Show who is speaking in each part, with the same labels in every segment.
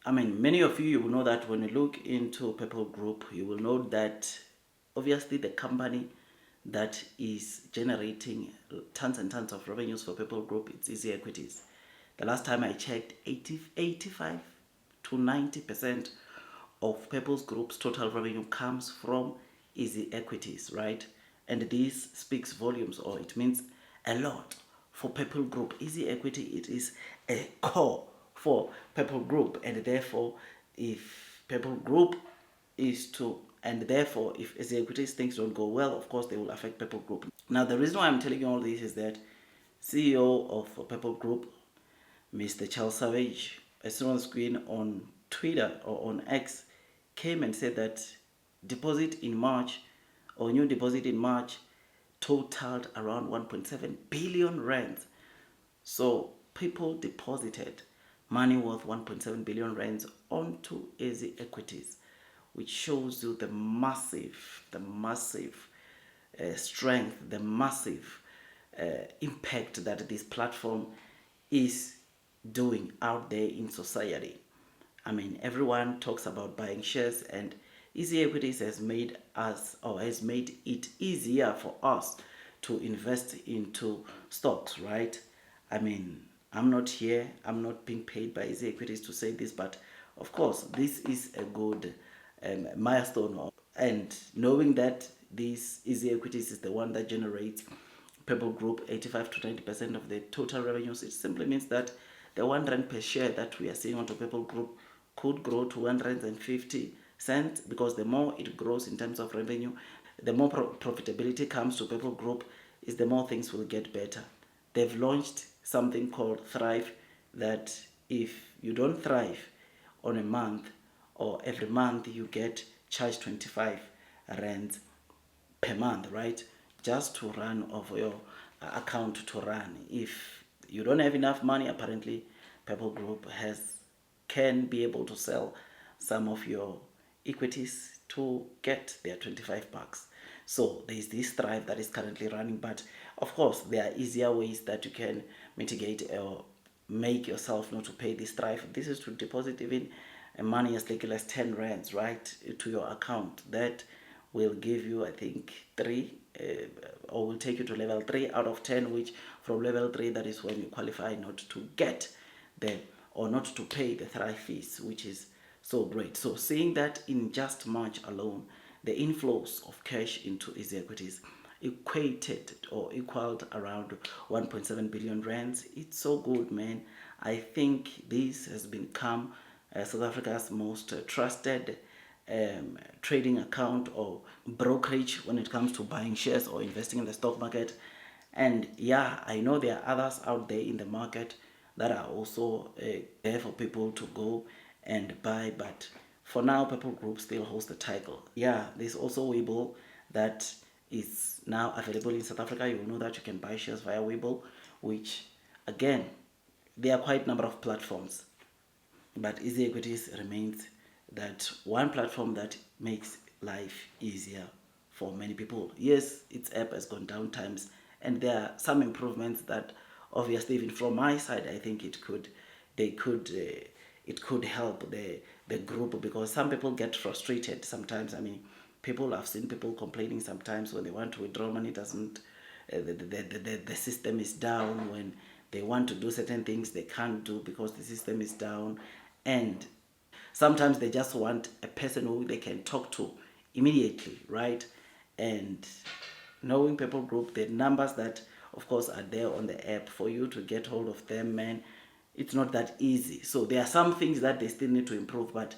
Speaker 1: I mean, many of you will know that when you look into Purple Group, you will know that obviously the company that is generating tons and tons of revenues for Purple Group, it's EasyEquities. The last time I checked, 85 to 90% of Purple Group's total revenue comes from EasyEquities, right? And this speaks volumes, or it means a lot for Purple Group. EasyEquity, it is a core for Purple Group, and therefore if Purple Group is to, and therefore if EasyEquities things don't go well, of course they will affect Purple Group. Now the reason why I'm telling you all this is that CEO of Purple Group, Mr. 𝗕𝗟𝗓𝗓, as soon on screen on Twitter or on X, came and said that deposit in March, or new deposit in March, totaled around 1.7 billion rands. So people deposited money worth 1.7 billion rands onto EasyEquities, which shows you the massive strength, the massive impact that this platform is doing out there in society. I mean, everyone talks about buying shares, and EasyEquities has made us, or has made it easier for us to invest into stocks, right? I mean, I'm not here, I'm not being paid by EasyEquities to say this, but of course, this is a good milestone. And knowing that this EasyEquities is the one that generates Purple Group 85 to 90% of the total revenues, it simply means that the 1 rand per share that we are seeing onto Purple Group could grow to 150 cents, because the more it grows in terms of revenue, the more profitability comes to Purple Group, is the more things will get better. They've launched something called Thrive, that if you don't thrive on a month, or every month, you get charged 25 rands per month, right? Just to run over your account to run. If you don't have enough money, apparently Purple Group can be able to sell some of your equities to get their 25 bucks. So there is this Thrive that is currently running, but of course there are easier ways that you can mitigate or make yourself not to pay this Thrive. This is to deposit even money as little as 10 rands, right, to your account. That will give you, I think, 3 or will take you to level 3 out of 10, which from level 3, that is when you qualify not to get the, or not to pay the Thrive fees, which is so great. So seeing that in just March alone, the inflows of cash into EasyEquities equated or equaled around 1.7 billion rands. It's so good, man. I think this has become South Africa's most trusted trading account or brokerage when it comes to buying shares or investing in the stock market. And yeah, I know there are others out there in the market that are also there for people to go and buy, but for now Purple Group still holds the title. Yeah, there's also Webull that is now available in South Africa. You will know that you can buy shares via Webull, which again, there are quite a number of platforms, but EasyEquities remains that one platform that makes life easier for many people. Yes, its app has gone down times, and there are some improvements that obviously even from my side I think it could help the group, because some people get frustrated sometimes. I mean, I've seen people complaining sometimes when they want to withdraw money, doesn't the system is down. When they want to do certain things, they can't do because the system is down. And sometimes they just want a person who they can talk to immediately, right? And knowing Purple Group, the numbers that of course are there on the app for you to get hold of them, man, it's not that easy. So there are some things that they still need to improve, but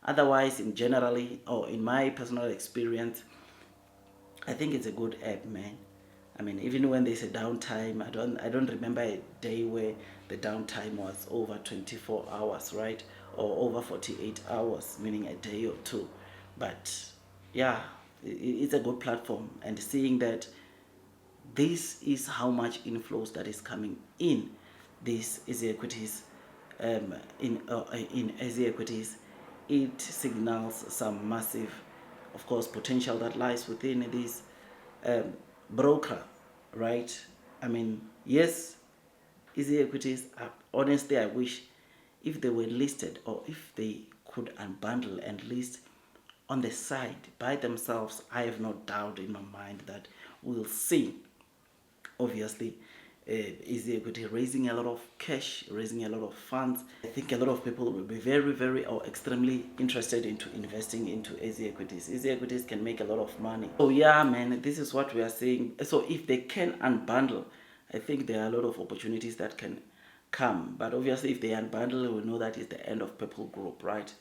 Speaker 1: otherwise, in generally, or in my personal experience, I think it's a good app, man. I mean, even when there's a downtime, I don't remember a day where the downtime was over 24 hours, right? Or over 48 hours, meaning a day or two. But yeah, it's a good platform. And seeing that this is how much inflows that is coming in this EasyEquities, in EasyEquities, it signals some massive, of course, potential that lies within this broker, right? I mean, yes, EasyEquities, honestly, I wish if they were listed, or if they could unbundle and list on the side by themselves, I have no doubt in my mind that we'll see, obviously, EasyEquity raising a lot of cash, raising a lot of funds. I think a lot of people will be very or extremely interested into investing into EasyEquities. EasyEquities can make a lot of money. So yeah, man, this is what we are saying. So if they can unbundle, I think there are a lot of opportunities that can come. But obviously, if they unbundle, we know that is the end of Purple Group, right?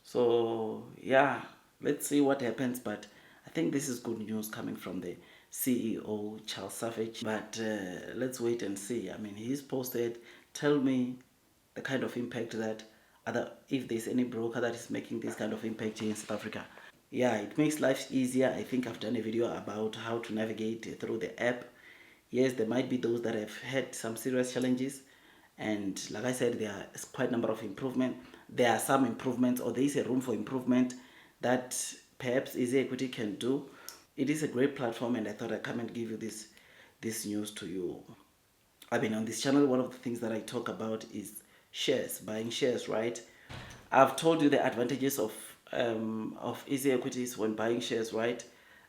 Speaker 1: So yeah, let's see what happens. But I think this is good news coming from the CEO, 𝗥𝟑 𝗕𝗜𝗟𝗟𝗓𝗓. But let's wait and see. I mean, he's posted, tell me the kind of impact that if there's any broker that is making this kind of impact here in South Africa. Yeah, it makes life easier. I think I've done a video about how to navigate through the app. Yes, there might be those that have had some serious challenges, and like I said, there is quite a number of improvement. There are some improvements, or there is a room for improvement that perhaps EasyEquity can do. It is a great platform, and I thought I'd come and give you this news to you. I mean, on this channel, one of the things that I talk about is shares, buying shares, right? I've told you the advantages of EasyEquities when buying shares, right?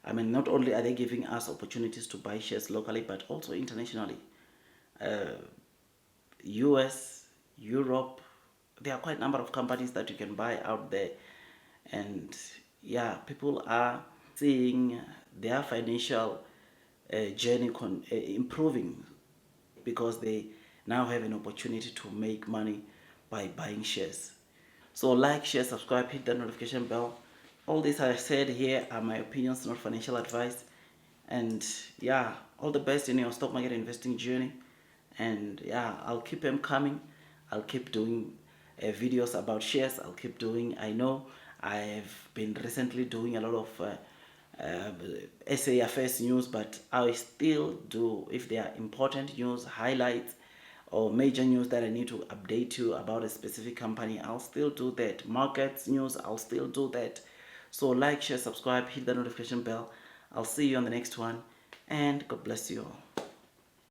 Speaker 1: I mean, not only are they giving us opportunities to buy shares locally, but also internationally. US, Europe, there are quite a number of companies that you can buy out there. And yeah, people are seeing their financial journey improving because they now have an opportunity to make money by buying shares. So like, share, subscribe, hit the notification bell. All this I said here are my opinions, not financial advice. And yeah, all the best in your stock market investing journey. And yeah, I'll keep them coming. I'll keep doing videos about shares. I'll keep doing, I know I've been recently doing a lot of SA affairs news, but I still do, if there are important news, highlights, or major news that I need to update you about a specific company, I'll still do that. Markets news, I'll still do that. So like, share, subscribe, hit the notification bell. I'll see you on the next one, and God bless you all.